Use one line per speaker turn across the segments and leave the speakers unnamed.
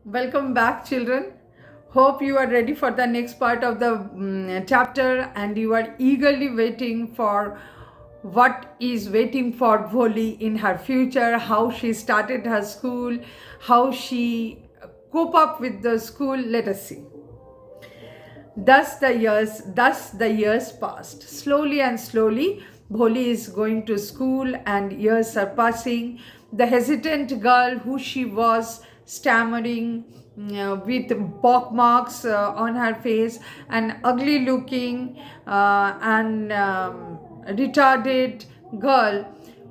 Welcome back, children. Hope you are ready for the next part of the chapter and you are eagerly waiting for what is waiting for Bholi in her future, how she started her school, how she cope up with the school. Let us see. Thus the years passed. Slowly and slowly, Bholi is going to school and years are passing. The hesitant girl who she was, stammering, with pock marks on her face, and ugly looking and retarded girl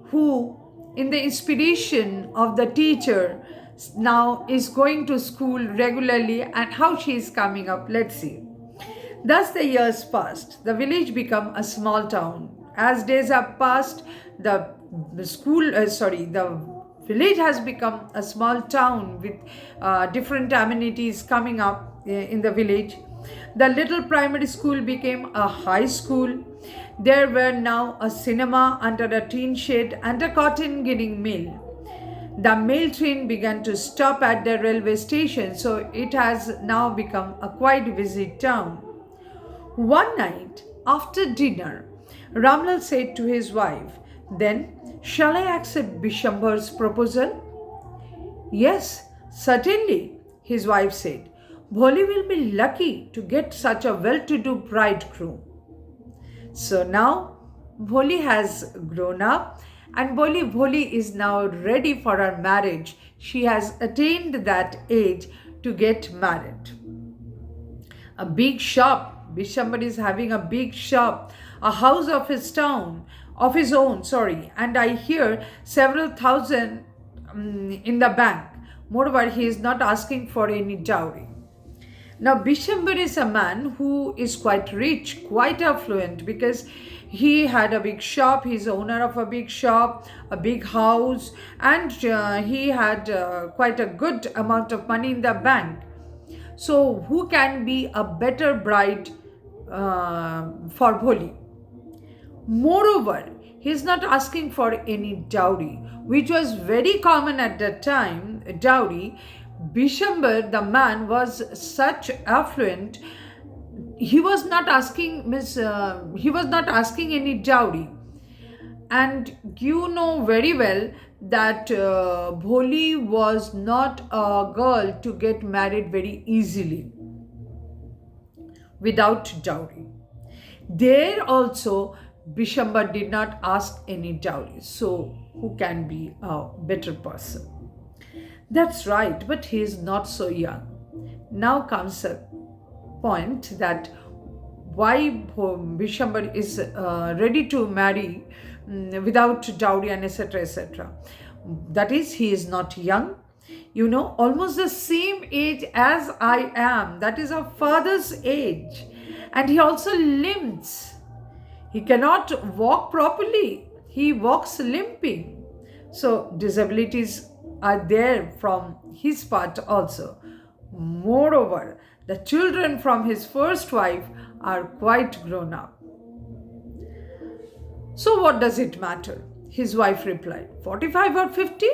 who, in the inspiration of the teacher, now is going to school regularly, and how she is coming up. Let's see. Thus the years passed. The village became a small town. As days have passed, the village has become a small town with different amenities coming up in the village. The little primary school became a high school. There were now a cinema under a tin shed and a cotton ginning mill. The mail train began to stop at the railway station, so it has now become a quite busy town. One night, after dinner, Ramlal said to his wife, "Then, shall I accept Bishambar's proposal?" "Yes, certainly," his wife said. "Bholi will be lucky to get such a well-to-do bridegroom." So now, Bholi has grown up and Bholi is now ready for her marriage. She has attained that age to get married. A big shop. Bishambar is having a big shop, a house of his own, and I hear several thousand in the bank. Moreover, he is not asking for any dowry. Now, Bishambar is a man who is quite rich, quite affluent, because he had a big shop, he's owner of a big shop, a big house, and he had quite a good amount of money in the bank. So, who can be a better bride for Bholi? Moreover, he is not asking for any dowry, which was very common at that time. Dowry. Bishambar, the man, was such affluent. He was not asking any dowry, and you know very well that Bholi was not a girl to get married very easily without dowry. There also, Bishambar did not ask any dowry. So, who can be a better person? That's right, but he is not so young. Now comes a point that why Bishambar is ready to marry without dowry and etc. etc. That is, he is not young. Almost the same age as I am. That is our father's age. And he also limps. He cannot walk properly. He walks limping. So disabilities are there from his part also. Moreover, the children from his first wife are quite grown up. So what does it matter? His wife replied, 45 or 50?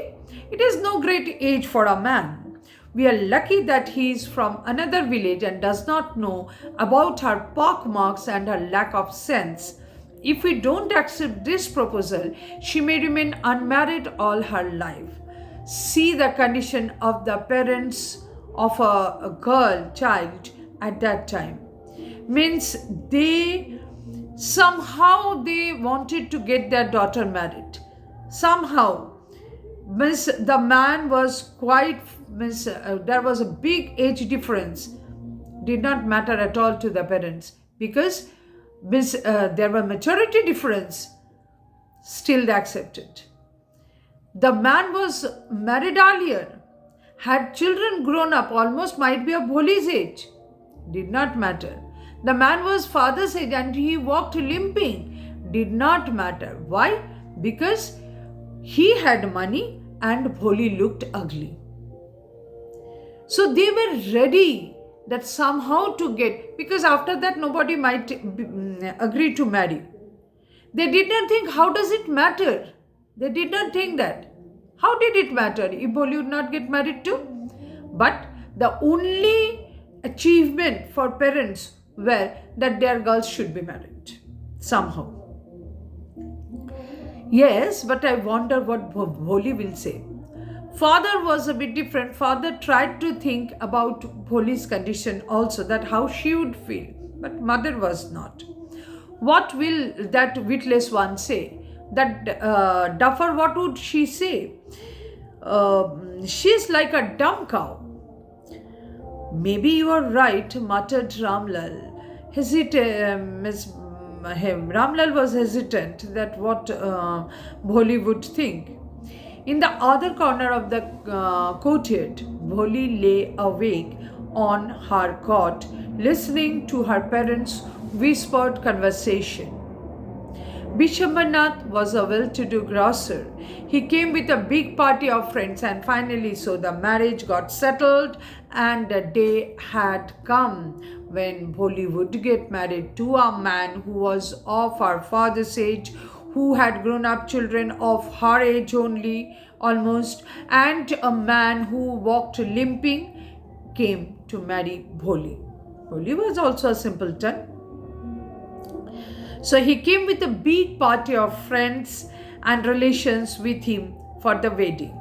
It is no great age for a man. We are lucky that he is from another village and does not know about her pockmarks and her lack of sense. If we don't accept this proposal, she may remain unmarried all her life. See the condition of the parents of a girl child at that time. Means they wanted to get their daughter married. Somehow, the man was there was a big age difference. Did not matter at all to the parents because there were maturity difference. Still they accepted. The man was married earlier, had children grown up, almost might be of Bholi's age. Did not matter. The man was father's age and he walked limping. Did not matter. Why? Because he had money and Bholi looked ugly. So they were ready that somehow to get, because after that nobody might agree to marry. They did not think, how does it matter? They did not think that. How did it matter if Bholi would not get married too? But The only achievement for parents were that their girls should be married somehow. Yes, but I wonder what Bholi will say. Father was a bit different. Father tried to think about Bholi's condition also, that how she would feel, but mother was not. What will that witless one say? That duffer, what would she say? She's like a dumb cow. Maybe you are right, muttered Ramlal. Ramlal was hesitant that what Bholi would think. In the other corner of the courtyard, Bholi lay awake on her cot, listening to her parents' whispered conversation. Bishambarnath was a well-to-do grocer. He came with a big party of friends, and finally so the marriage got settled, and the day had come when Bholi would get married to a man who was of her father's age, who had grown-up children of her age only, almost, and a man who walked limping came to marry Bholi. Bholi was also a simpleton. So he came with a big party of friends and relations with him for the wedding.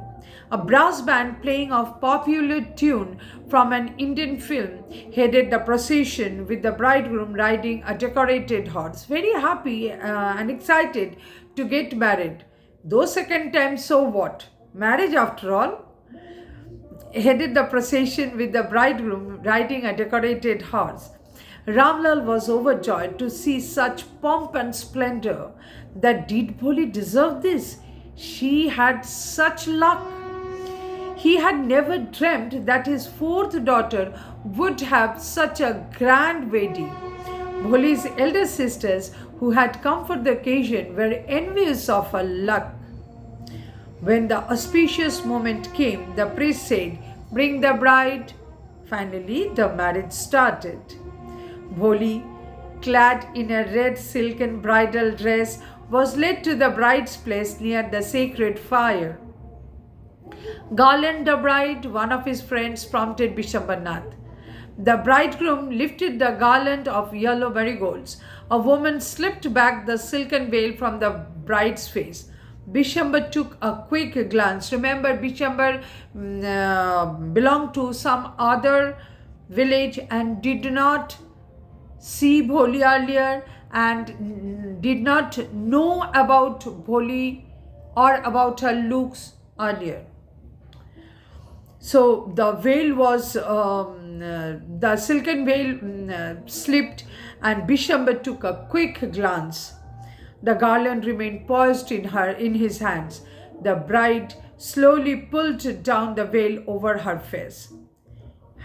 A brass band playing a popular tune from an Indian film headed the procession, with the bridegroom riding a decorated horse, very happy and excited to get married. Though second time, so what? Marriage after all. Headed the procession with the bridegroom riding a decorated horse. Ramlal was overjoyed to see such pomp and splendor. That did Bholi deserve this? She had such luck. He had never dreamt that his fourth daughter would have such a grand wedding. Bholi's elder sisters, who had come for the occasion, were envious of her luck. When the auspicious moment came, the priest said, "Bring the bride." Finally, the marriage started. Bholi, clad in a red silken bridal dress, was led to the bride's place near the sacred fire. "Garland the bride," one of his friends prompted Bishambarnath. The bridegroom lifted the garland of yellow marigolds. A woman slipped back the silken veil from the bride's face. Bishambar took a quick glance. Remember, Bishambar belonged to some other village and did not see Bholi earlier and did not know about Bholi or about her looks earlier. So the veil was, the silken veil slipped, and Bishambar took a quick glance. The garland remained poised in his hands. The bride slowly pulled down the veil over her face.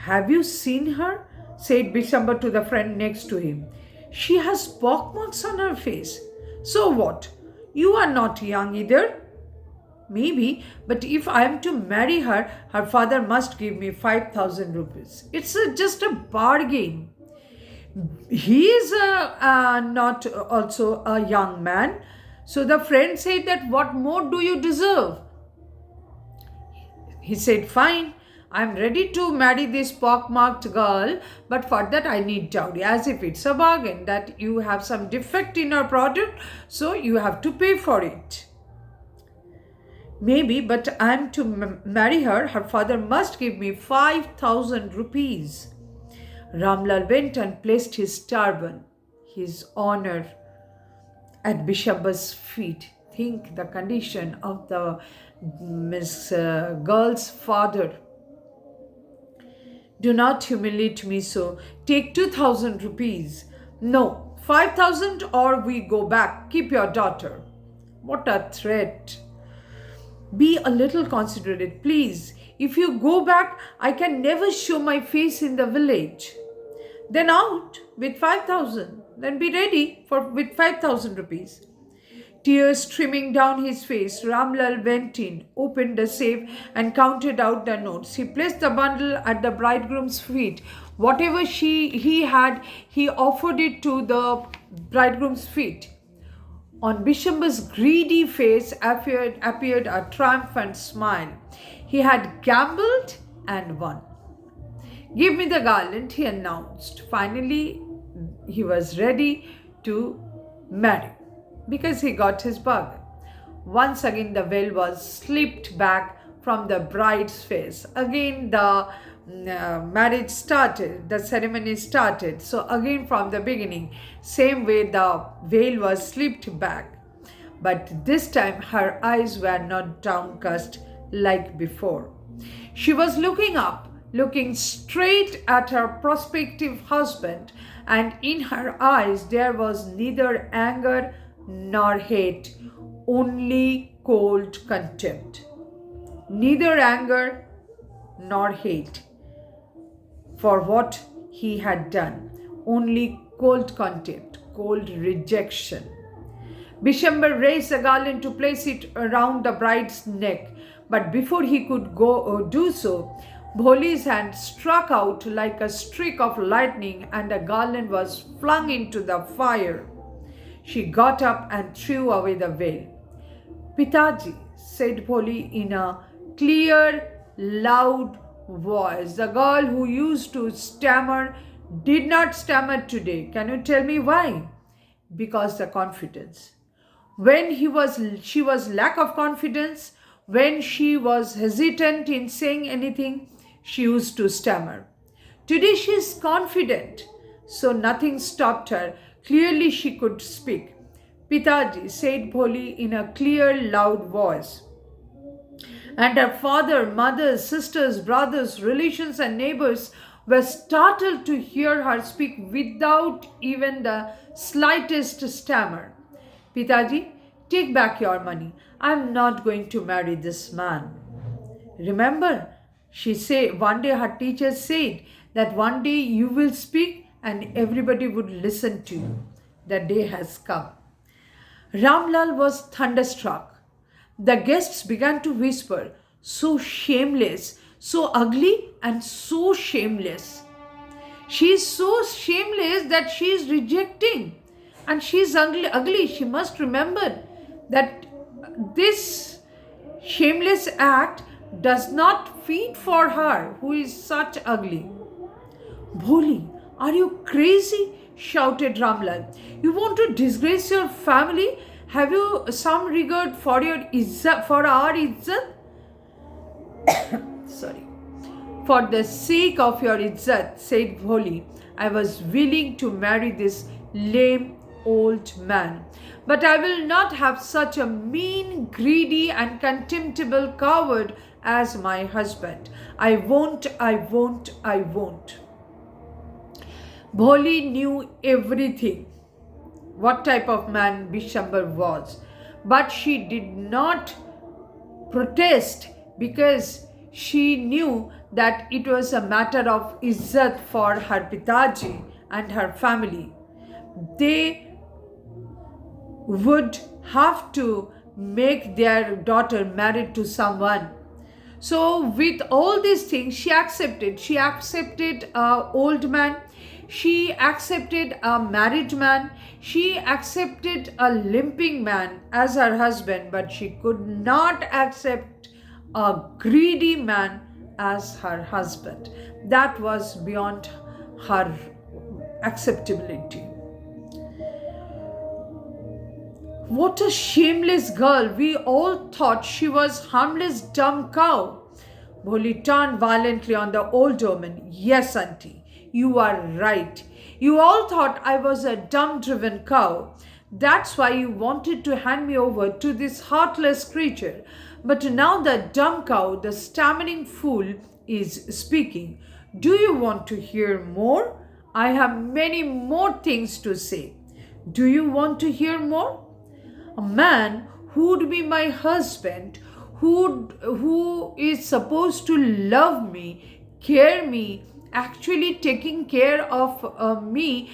"Have you seen her?" said Bishambar to the friend next to him. "She has pockmarks on her face." "So what? You are not young either." "Maybe, but if I am to marry her, her father must give me 5,000 rupees. It's just a bargain." He is not also a young man. So the friend said that, "What more do you deserve?" He said, "Fine, I'm ready to marry this pockmarked girl, but for that I need dowry," as if it's a bargain, that you have some defect in your product, so you have to pay for it. "Maybe, but I'm to marry her, her father must give me 5,000 rupees. Ramlal went and placed his turban, his honor, at Bishambar's feet. Think the condition of the girl's father. "Do not humiliate me so. Take 2,000 rupees. "No, 5,000 or we go back. Keep your daughter." What a threat. "Be a little considerate, please. If you go back, I can never show my face in the village." "Then out with 5,000. Then be ready with 5,000 rupees. Tears streaming down his face, Ramlal went in, opened the safe and counted out the notes. He placed the bundle at the bridegroom's feet. Whatever he had, he offered it to the bridegroom's feet. On Bishambar's greedy face appeared a triumphant smile. He had gambled and won. Give me the garland, he announced. Finally, he was ready to marry because he got his bargain. Once again, the veil was slipped back from the bride's face. Again, the marriage started, the ceremony started. So, again, from the beginning, same way the veil was slipped back. But this time, her eyes were not downcast like before. She was looking up, looking straight at her prospective husband, and in her eyes there was neither anger nor hate, only cold contempt. Neither anger nor hate for what he had done, only cold contempt, cold rejection. Bishamber raised a garland to place it around the bride's neck, but before he could do so, Bholi's hand struck out like a streak of lightning and the garland was flung into the fire. She got up and threw away the veil. Pitaji, said Bholi in a clear, loud voice. The girl who used to stammer did not stammer today. Can you tell me why? Because the confidence. When she was lack of confidence, when she was hesitant in saying anything, she used to stammer. Today she is confident, so nothing stopped her. Clearly she could speak. Pitaji, said Bholi in a clear, loud voice. And her father, mother, sisters, brothers, relations and neighbors were startled to hear her speak without even the slightest stammer. Pitaji, take back your money. I am not going to marry this man. Remember, one day her teacher said that one day you will speak and everybody would listen to you. The day has come. Ramlal was thunderstruck. The guests began to whisper, so shameless, so ugly and so shameless. She is so shameless that she is rejecting. And she is ugly. She must remember that this shameless act does not feed for her, who is such ugly. Bholi, are you crazy? Shouted Ramlal. You want to disgrace your family? Have you some regard for your izzat, for our izzat? Sorry. For the sake of your izzat, said Bholi, I was willing to marry this lame old man. But I will not have such a mean, greedy and contemptible coward as my husband. I won't. Bholi knew everything, what type of man Bishambar was. But she did not protest because she knew that it was a matter of izzat for her Pitaji and her family. They would have to make their daughter married to someone. So with all these things, she accepted. She accepted an old man. She accepted a married man. She accepted a limping man as her husband, but she could not accept a greedy man as her husband. That was beyond her acceptability. What a shameless girl. We all thought she was harmless dumb cow. Bholi turned violently on the old woman. Yes, auntie, you are right. You all thought I was a dumb-driven cow. That's why you wanted to hand me over to this heartless creature. But now the dumb cow, the stammering fool, is speaking. Do you want to hear more? I have many more things to say. Do you want to hear more? A man who would be my husband, who is supposed to love me, care me, actually taking care of me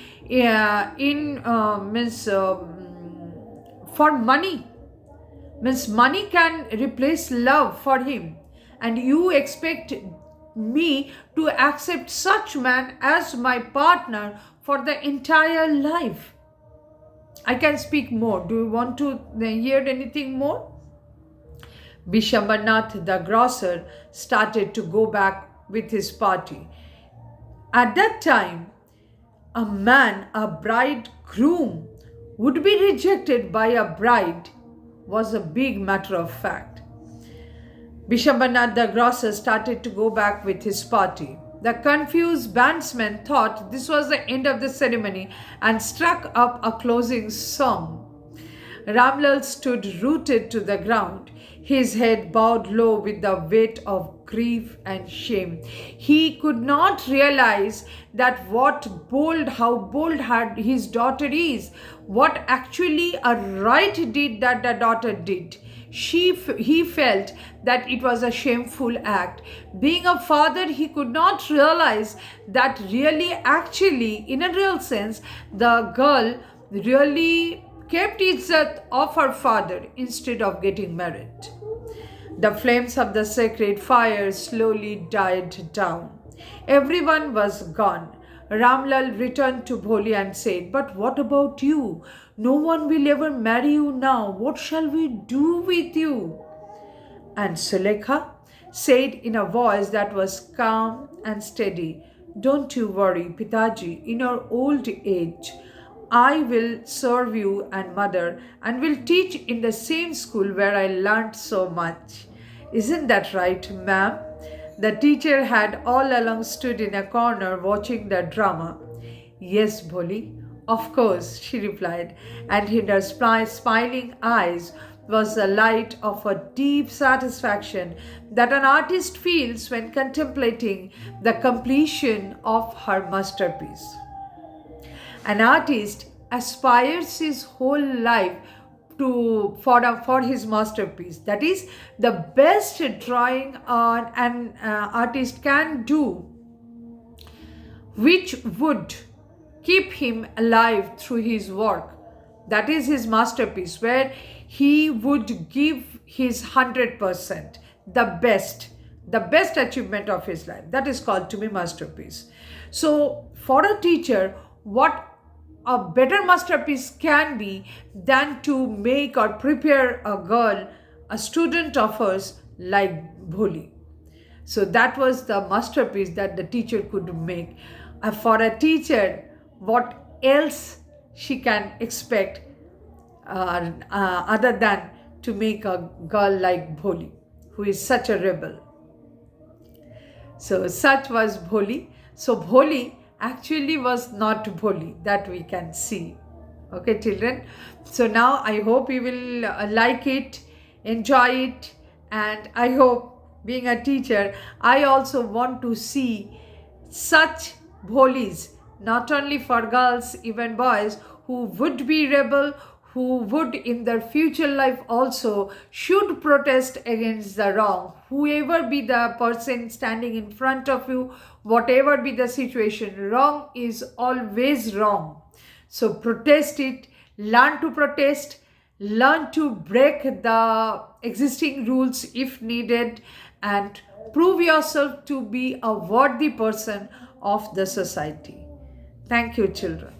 for money. Means money can replace love for him. And you expect me to accept such man as my partner for the entire life. I can speak more. Do you want to hear anything more? Bishambarnath, the grocer, started to go back with his party. At that time, a man, a bridegroom, would be rejected by a bride was a big matter of fact. Bishambarnath the grocer started to go back with his party. The confused bandsman thought this was the end of the ceremony and struck up a closing song. Ramlal stood rooted to the ground, his head bowed low with the weight of grief and shame. He could not realize that how bold his daughter is, what actually a right deed that the daughter did. He felt that it was a shameful act. Being a father, he could not realize that actually, in a real sense, the girl really kept izzat of her father instead of getting married. The flames of the sacred fire slowly died down. Everyone was gone. Ramlal returned to Bholi and said, "But what about you? No one will ever marry you now. What shall we do with you?" And Sulekha said in a voice that was calm and steady, "Don't you worry, Pitaji. In your old age, I will serve you and mother and will teach in the same school where I learnt so much. Isn't that right, ma'am?" The teacher had all along stood in a corner watching the drama. "Yes, Bholi, of course," she replied, and in her smiling eyes was the light of a deep satisfaction that an artist feels when contemplating the completion of her masterpiece. An artist aspires his whole life for his masterpiece. That is the best drawing an artist can do, which would keep him alive through his work. That is his masterpiece, where he would give his 100%, the best achievement of his life. That is called to be masterpiece. So for a teacher, what a better masterpiece can be than to make or prepare a girl, a student of hers like Bholi. So that was the masterpiece that the teacher could make. For a teacher, what else she can expect other than to make a girl like Bholi, who is such a rebel. So such was Bholi. So Bholi actually was not Bholi, that we can see. Okay, children. So now I hope you will like it, enjoy it, and I hope, being a teacher, I also want to see such Bholis, not only for girls, even boys, who would be rebel, who would in their future life also should protest against the wrong. Whoever be the person standing in front of you, whatever be the situation, wrong is always wrong. So protest it, learn to protest, learn to break the existing rules if needed, and prove yourself to be a worthy person of the society. Thank you, children.